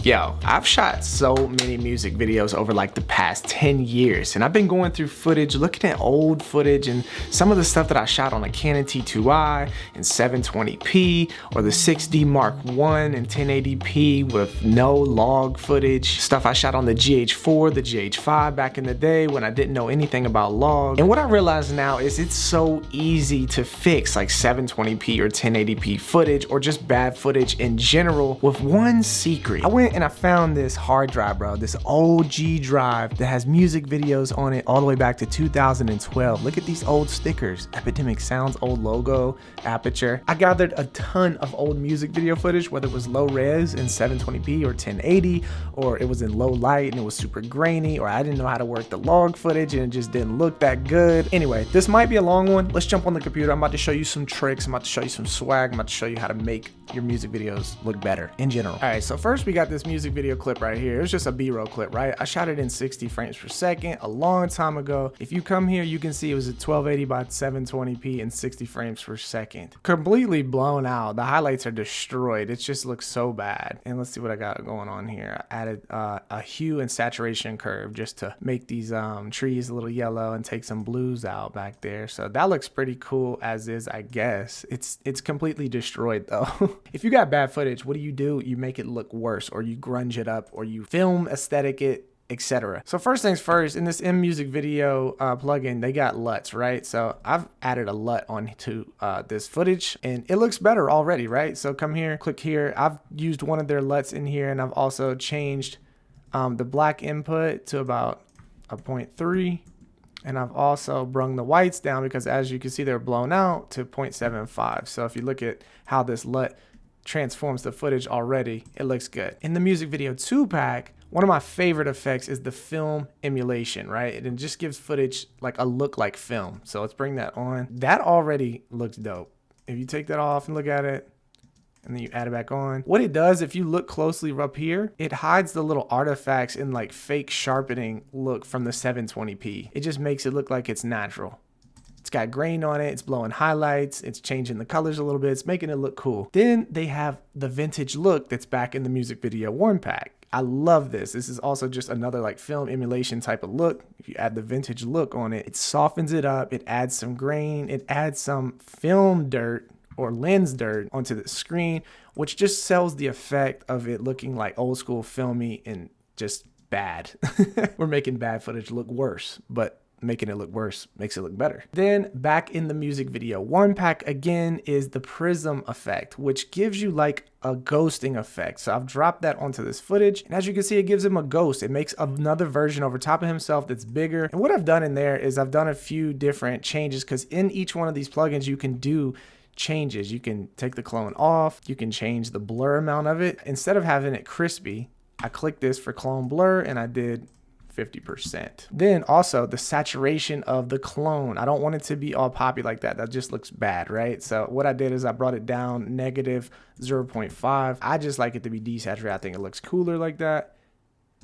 Yo, I've shot so many music videos over like the past 10 years, and I've been going through footage, looking at old footage and some of the stuff that I shot on a Canon T2i in 720p or the 6D Mark I in 1080p with no log footage, stuff I shot on the GH4, the GH5 back in the day when I didn't know anything about log. And what I realize now is it's so easy to fix like 720p or 1080p footage or just bad footage in general with one secret. I went and I found this hard drive, bro, this OG drive that has music videos on it all the way back to 2012. Look at these old stickers, Epidemic Sounds, old logo, Aperture. I gathered a ton of old music video footage, whether it was low res in 720p or 1080, or it was in low light and it was super grainy, or I didn't know how to work the log footage and it just didn't look that good. Anyway, this might be a long one. Let's jump on the computer. I'm about to show you some tricks. I'm about to show you some swag. I'm about to show you how to make your music videos look better in general. All right, so first we got this music video clip right here. It's just a B-roll clip, right? I shot it in 60 frames per second a long time ago. If you come here, you can see it was at 1280 by 720p and 60 frames per second. Completely blown out. The highlights are destroyed. It just looks so bad. And let's see what I got going on here. I added a hue and saturation curve just to make these trees a little yellow and take some blues out back there. So that looks pretty cool as is, I guess. It's completely destroyed though. If you got bad footage, what do? You make it look worse, or you grunge it up, or you film aesthetic it, etc. So first things first, in this mMusicVideo plugin, they got LUTs, right? So I've added a LUT onto this footage and it looks better already, right? So come here, click here. I've used one of their LUTs in here, and I've also changed the black input to about a 0.3. And I've also brung the whites down because, as you can see, they're blown out to 0.75. So if you look at how this LUT transforms the footage already, it looks good. In the music video 2-pack, one of my favorite effects is the film emulation, right? And it just gives footage like a look like film. So let's bring that on. That already looks dope. If you take that off and look at it, and then you add it back on. What it does, if you look closely up here, it hides the little artifacts and like fake sharpening look from the 720p. It just makes it look like it's natural. It's got grain on it, it's blowing highlights, it's changing the colors a little bit, it's making it look cool. Then they have the vintage look that's back in the music video 1-pack. I love this. This is also just another like film emulation type of look. If you add the vintage look on it, it softens it up, it adds some grain, it adds some film dirt or lens dirt onto the screen, which just sells the effect of it looking like old school filmy and just bad. We're making bad footage look worse, but making it look worse makes it look better. Then back in the music video 1-pack again is the prism effect, which gives you like a ghosting effect. So I've dropped that onto this footage, and as you can see, it gives him a ghost. It makes another version over top of himself that's bigger. And what I've done in there is I've done a few different changes, because in each one of these plugins you can do changes. You can take the clone off, you can change the blur amount of it. Instead of having it crispy, I clicked this for clone blur and I did 50%. Then also the saturation of the clone. I don't want it to be all poppy like that. That just looks bad, right? So what I did is I brought it down negative 0.5. I just like it to be desaturated. I think it looks cooler like that.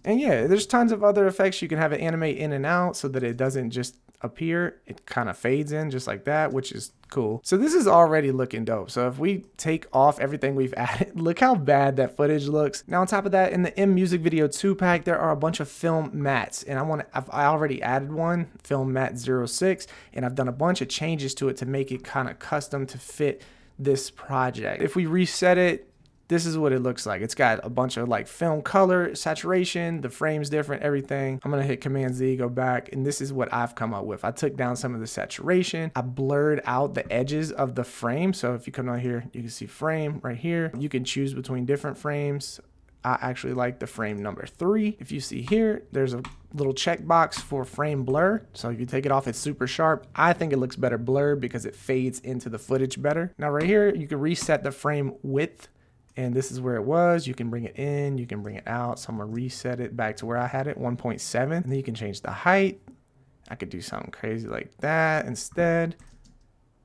And yeah, there's tons of other effects. You can have it animate in and out so that it doesn't just appear. It kind of fades in just like that, which is cool. So this is already looking dope. So if we take off everything we've added, look how bad that footage looks. Now on top of that, in the mMusicVideo 2-pack, there are a bunch of film mats, and I already added one, film mat 06, and I've done a bunch of changes to it to make it kind of custom to fit this project. If we reset it, this is what it looks like. It's got a bunch of like film color, saturation, the frame's different, everything. I'm gonna hit Command Z, go back, and this is what I've come up with. I took down some of the saturation. I blurred out the edges of the frame. So if you come down here, you can see frame right here. You can choose between different frames. I actually like the frame number 3. If you see here, there's a little checkbox for frame blur. So if you take it off, it's super sharp. I think it looks better blurred because it fades into the footage better. Now right here, you can reset the frame width. And this is where it was. You can bring it in, you can bring it out. So I'm gonna reset it back to where I had it, 1.7. And then you can change the height. I could do something crazy like that instead.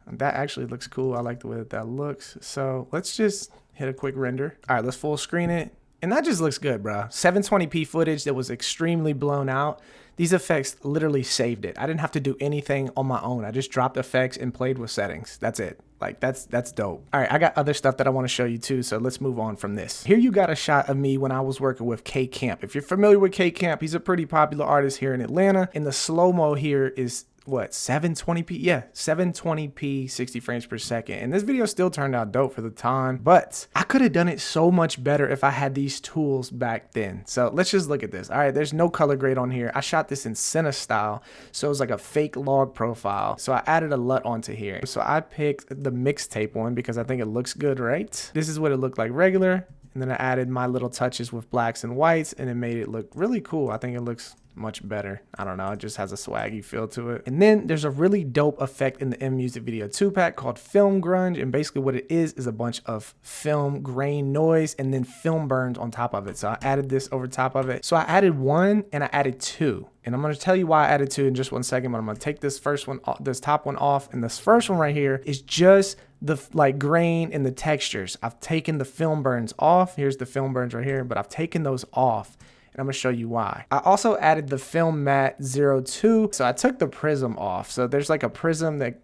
And that actually looks cool. I like the way that looks. So let's just hit a quick render. All right, let's full screen it. And that just looks good, bro. 720p footage that was extremely blown out. These effects literally saved it. I didn't have to do anything on my own. I just dropped effects and played with settings. That's it. Like that's dope. All right, I got other stuff that I want to show you too, so let's move on from this. Here you got a shot of me when I was working with K Camp. If you're familiar with K Camp, he's a pretty popular artist here in Atlanta. And the slow-mo here is what, 720p? Yeah, 720p, 60 frames per second. And this video still turned out dope for the time, but I could have done it so much better if I had these tools back then. So let's just look at this. All right, there's no color grade on here. I shot this in Cine style, so it was like a fake log profile. So I added a LUT onto here. So I picked the mixtape one because I think it looks good, right? This is what it looked like regular. And then I added my little touches with blacks and whites, and it made it look really cool. I think it looks much better. I don't know, it just has a swaggy feel to it. And then there's a really dope effect in the mMusicVideo 2-pack called Film Grunge, and basically what it is a bunch of film grain noise and then film burns on top of it. So I added this over top of it. So I added one and I added two. And I'm going to tell you why I added two in just one second, but I'm going to take this first one, this top one off, and this first one right here is just the like grain and the textures. I've taken the film burns off. Here's the film burns right here, but I've taken those off. And I'm gonna show you why. I also added the film matte 02. So I took the prism off. So there's like a prism that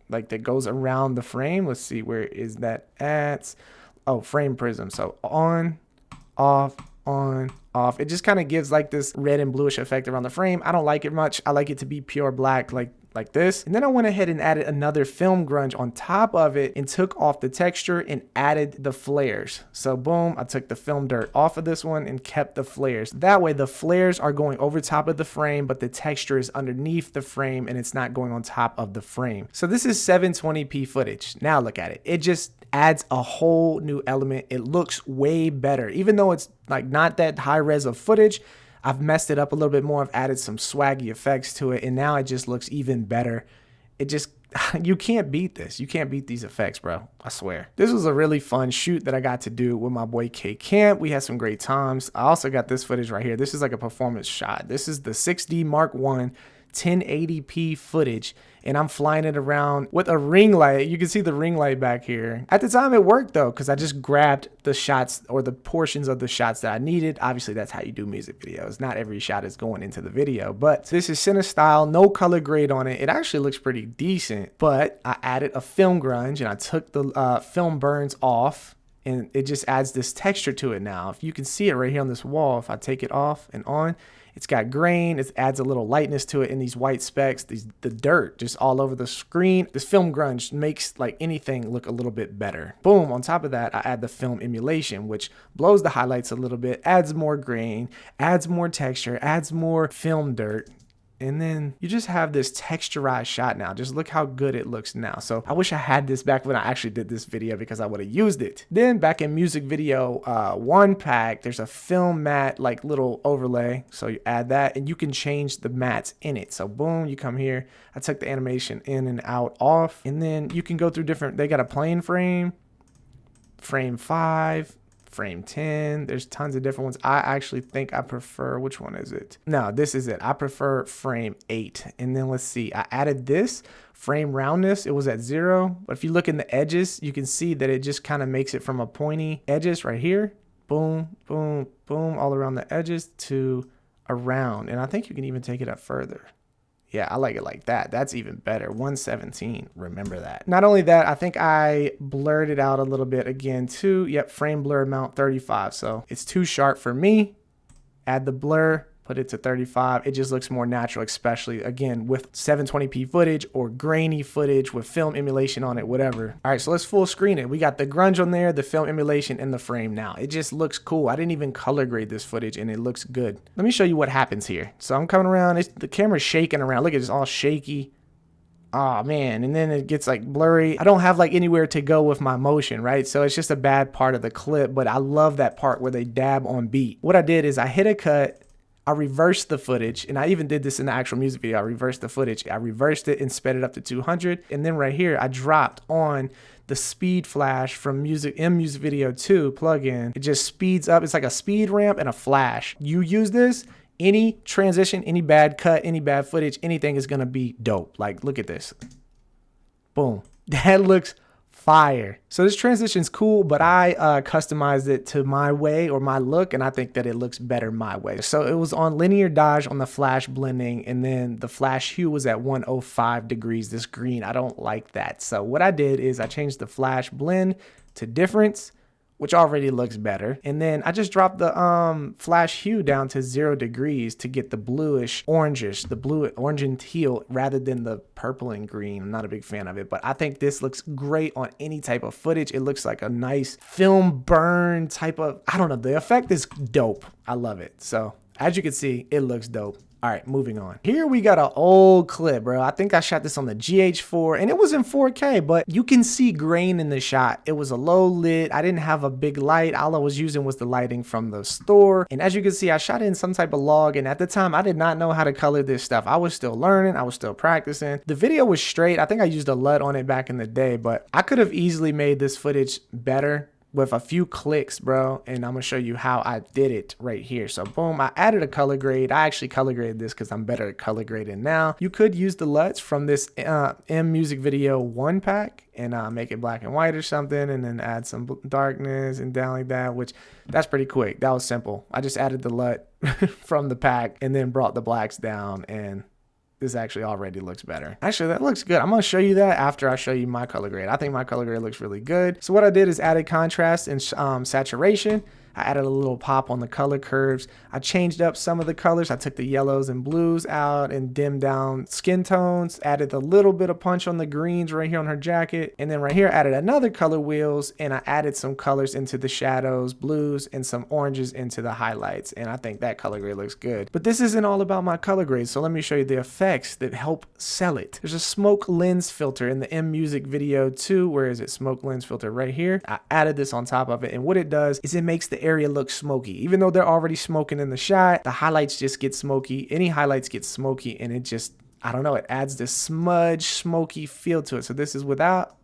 that goes around the frame. Let's see, where is that at? Oh, frame prism. So on, off, on, off. It just kind of gives like this red and bluish effect around the frame. I don't like it much. I like it to be pure black, like this. And then I went ahead and added another film grunge on top of it and took off the texture and added the flares. So boom, I took the film dirt off of this one and kept the flares. That way the flares are going over top of the frame, but the texture is underneath the frame and it's not going on top of the frame. So this is 720p footage. Now look at it. It just adds a whole new element. It looks way better. Even though it's like not that high res of footage, I've messed it up a little bit more. I've added some swaggy effects to it, and now it just looks even better. It just, you can't beat this. You can't beat these effects, bro. I swear. This was a really fun shoot that I got to do with my boy K Camp. We had some great times. I also got this footage right here. This is like a performance shot. This is the 6D Mark I 1080p footage, and I'm flying it around with a ring light. You can see the ring light back here. At the time it worked though, because I just grabbed the shots or the portions of the shots that I needed. Obviously that's how you do music videos. Not every shot is going into the video, but this is Cine style, no color grade on it. It actually looks pretty decent, but I added a film grunge and I took the film burns off, and it just adds this texture to it now. If you can see it right here on this wall, if I take it off and on, it's got grain, it adds a little lightness to it in these white specks, the dirt just all over the screen. This film grunge makes like anything look a little bit better. Boom, on top of that, I add the film emulation, which blows the highlights a little bit, adds more grain, adds more texture, adds more film dirt. And then you just have this texturized shot now. Just look how good it looks now. So I wish I had this back when I actually did this video because I would have used it. Then back in MusicVideo 1 pack, there's a film matte like little overlay. So you add that and you can change the mattes in it. So boom, you come here. I took the animation in and out off. And then you can go through different, they got a plane frame, frame 5, frame 10. There's tons of different ones. I actually think I prefer, which one is it? No, this is it. I prefer frame 8. And then let's see, I added this frame roundness. It was at 0, but if you look in the edges, you can see that it just kind of makes it from a pointy edges right here, boom, boom, boom, all around the edges to around. And I think you can even take it up further. Yeah, I like it like that. That's even better. 117. Remember that. Not only that, I think I blurred it out a little bit again too. Yep, frame blur amount 35. So it's too sharp for me. Add the blur, put it to 35. It just looks more natural, especially again with 720p footage or grainy footage with film emulation on it, whatever. All right, so let's full screen it. We got the grunge on there, the film emulation, and the frame now. It just looks cool. I didn't even color grade this footage and it looks good. Let me show you what happens here. So I'm coming around, the camera's shaking around. Look at this, all shaky. Oh man, and then it gets like blurry. I don't have like anywhere to go with my motion, right? So it's just a bad part of the clip, but I love that part where they dab on beat. What I did is I hit a cut, I reversed the footage, and I even did this in the actual music video. I reversed the footage. I reversed it and sped it up to 200. And then right here, I dropped on the speed flash from mMusicVideo 2 plugin. It just speeds up. It's like a speed ramp and a flash. You use this, any transition, any bad cut, any bad footage, anything is gonna be dope. Like, look at this. Boom. That looks fire. So this transition's cool, but I customized it to my way or my look, and I think that it looks better my way. So it was on linear dodge on the flash blending, and then the flash hue was at 105 degrees, this green. I don't like that. So what I did is I changed the flash blend to difference, which already looks better. And then I just dropped the flash hue down to 0 degrees to get the bluish orangish, the blue orange and teal rather than the purple and green. I'm not a big fan of it, but I think this looks great on any type of footage. It looks like a nice film burn type of, I don't know, the effect is dope. I love it. So as you can see, it looks dope. All right, moving on. Here we got an old clip, bro. I think I shot this on the GH4 and it was in 4K, but you can see grain in the shot. It was a low lit. I didn't have a big light. All I was using was the lighting from the store. And as you can see, I shot it in some type of log. And at the time, I did not know how to color this stuff. I was still learning. I was still practicing. The video was straight. I think I used a LUT on it back in the day, but I could have easily made this footage better with a few clicks, bro. And I'm gonna show you how I did it right here. So boom, I added a color grade. I actually color graded this because I'm better at color grading now. You could use the LUTs from this mMusicVideo 1 pack and make it black and white or something, and then add some darkness and down like that, which that's pretty quick. That was simple. I just added the LUT from the pack and then brought the blacks down, and this actually already looks better. Actually, that looks good. I'm gonna show you that after I show you my color grade. I think my color grade looks really good. So what I did is added contrast and saturation. I added a little pop on the color curves. I changed up some of the colors. I took the yellows and blues out and dimmed down skin tones. Added a little bit of punch on the greens right here on her jacket. And then right here, added another color wheels, and I added some colors into the shadows, blues, and some oranges into the highlights. And I think that color grade looks good. But this isn't all about my color grade. So let me show you the effects that help sell it. There's a smoke lens filter in the mMusicVideo 2. Where is it? Smoke lens filter right here. I added this on top of it. And what it does is it makes the area look smoky. Even though they're already smoking in the shot, the highlights just get smoky. Any highlights get smoky, and it just, I don't know, it adds this smudge, smoky feel to it. So this is without,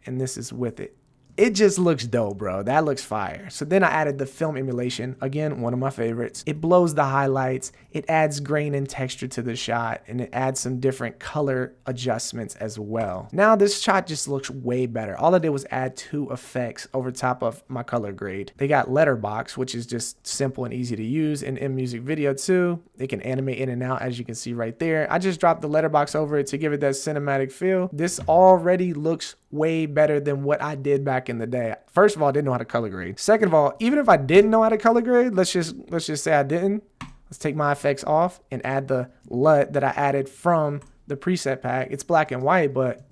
and this is with it. It just looks dope, bro. That looks fire. So then I added the film emulation. Again, one of my favorites. It blows the highlights. It adds grain and texture to the shot, and it adds some different color adjustments as well. Now this shot just looks way better. All I did was add 2 effects over top of my color grade. They got letterbox, which is just simple and easy to use in mMusicVideo 2. It can animate in and out, as you can see right there. I just dropped the letterbox over it to give it that cinematic feel. This already looks way better than what I did back in the day. First of all, I didn't know how to color grade. Second of all, even if I didn't know how to color grade, let's just say I didn't. Let's take my effects off and add the LUT that I added from the preset pack. It's black and white, but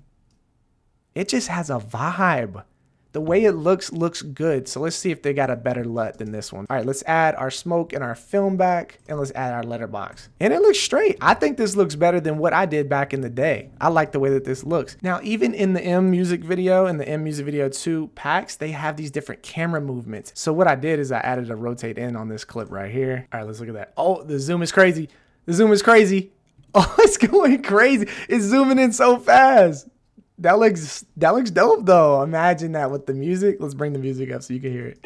it just has a vibe. The way it looks good. So let's see if they got a better LUT than this one. All right, let's add our smoke and our film back, and let's add our letterbox. And it looks straight. I think this looks better than what I did back in the day. I like the way that this looks. Now, even in the mMusicVideo and the mMusicVideo 2 packs, they have these different camera movements. So what I did is I added a rotate in on this clip right here. All right, let's look at that. Oh, the zoom is crazy. The zoom is crazy. Oh, it's going crazy. It's zooming in so fast. That looks dope though. Imagine that with the music. Let's bring the music up so you can hear it.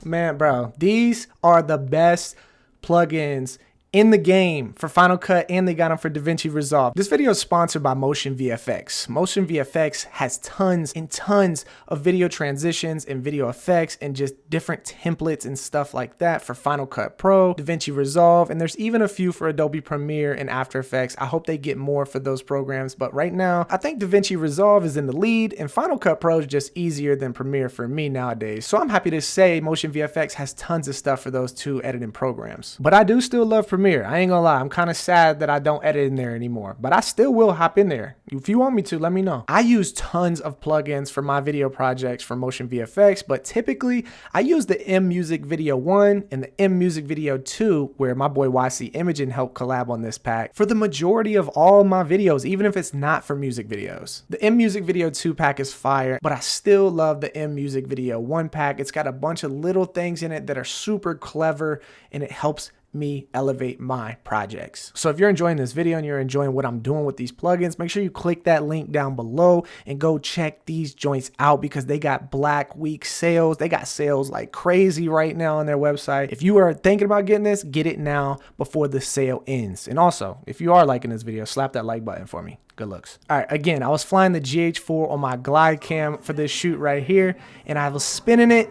Man, bro, these are the best plugins in the game for Final Cut, and they got them for DaVinci Resolve. This video is sponsored by MotionVFX. MotionVFX has tons and tons of video transitions and video effects and just different templates and stuff like that for Final Cut Pro, DaVinci Resolve, and there's even a few for Adobe Premiere and After Effects. I hope they get more for those programs, but right now, I think DaVinci Resolve is in the lead, and Final Cut Pro is just easier than Premiere for me nowadays. So I'm happy to say MotionVFX has tons of stuff for those 2 editing programs. But I do still love Premiere. I ain't gonna lie, I'm kind of sad that I don't edit in there anymore, but I still will hop in there. If you want me to, let me know. I use tons of plugins for my video projects for MotionVFX, but typically I use the mMusicVideo 1 and the mMusicVideo 2, where my boy YC Imaging helped collab on this pack, for the majority of all my videos, even if it's not for music videos. The mMusicVideo 2 pack is fire, but I still love the mMusicVideo 1 pack. It's got a bunch of little things in it that are super clever, and it helps me elevate my projects. So if you're enjoying this video and you're enjoying what I'm doing with these plugins, make sure you click that link down below and go check these joints out because they got Black Week sales. They got sales like crazy right now on their website. If you are thinking about getting this, get it now before the sale ends. And also, if you are liking this video, slap that like button for me. Good looks. All right, again, I was flying the GH4 on my glide cam for this shoot right here, and I was spinning it,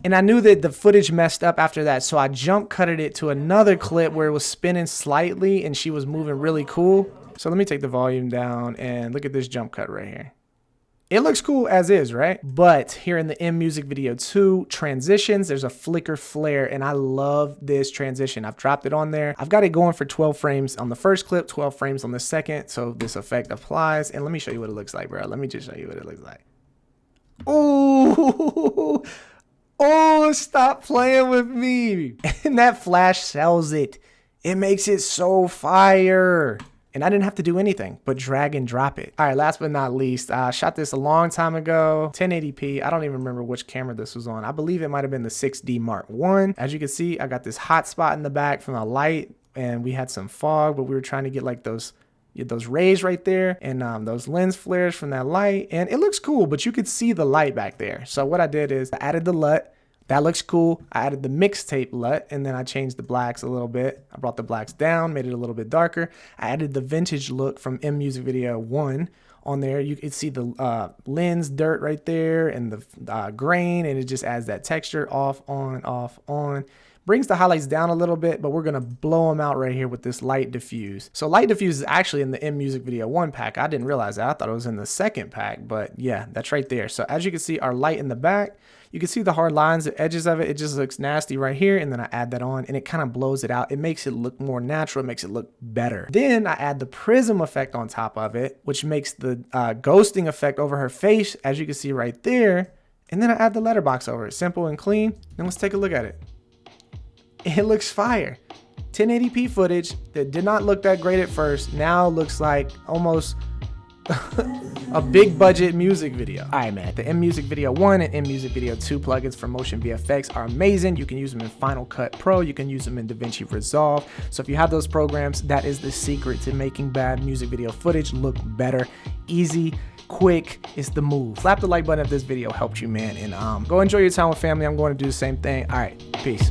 and I knew that the footage messed up after that, so I jump cutted it to another clip where it was spinning slightly and she was moving really cool. So let me take the volume down and look at this jump cut right here. It looks cool as is, right? But here in the mMusicVideo 2 transitions, there's a flicker flare, and I love this transition. I've dropped it on there. I've got it going for 12 frames on the first clip, 12 frames on the second, so this effect applies. And let me show you what it looks like, bro. Let me just show you what it looks like. Ooh. Oh, stop playing with me. And that flash sells it. It makes it so fire. And I didn't have to do anything but drag and drop it. All right, last but not least, I shot this a long time ago, 1080p. I don't even remember which camera this was on. I believe it might have been the 6D Mark I. As you can see, I got this hot spot in the back from the light, and we had some fog, but we were trying to get like those rays right there and those lens flares from that light, and it looks cool, but you could see the light back there. So what I did is I added the LUT. That looks cool. I added the mixtape LUT, and then I changed the blacks a little bit. I brought the blacks down, made it a little bit darker. I added the vintage look from mMusicVideo 1 on there. You can see the lens dirt right there and the grain, and it just adds that texture. Off, on, off, on. Brings the highlights down a little bit, but we're gonna blow them out right here with this light diffuse. So light diffuse is actually in the mMusicVideo 1 pack. I didn't realize that. I thought it was in the second pack, but yeah, that's right there. So as you can see, our light in the back, you can see the hard lines, the edges of it. It just looks nasty right here, and then I add that on, and it kind of blows it out. It makes it look more natural. It makes it look better. Then I add the prism effect on top of it, which makes the ghosting effect over her face, as you can see right there. And then I add the letterbox over it. Simple and clean. Now let's take a look at it. It looks fire. 1080p footage that did not look that great at first now looks like almost a big budget music video. All right, man. The mMusicVideo 1 and mMusicVideo 2 plugins for MotionVFX are amazing. You can use them in Final Cut Pro. You can use them in DaVinci Resolve. So if you have those programs, that is the secret to making bad music video footage look better. Easy, quick, it's the move. Slap the like button if this video helped you, man. And go enjoy your time with family. I'm going to do the same thing. All right, peace.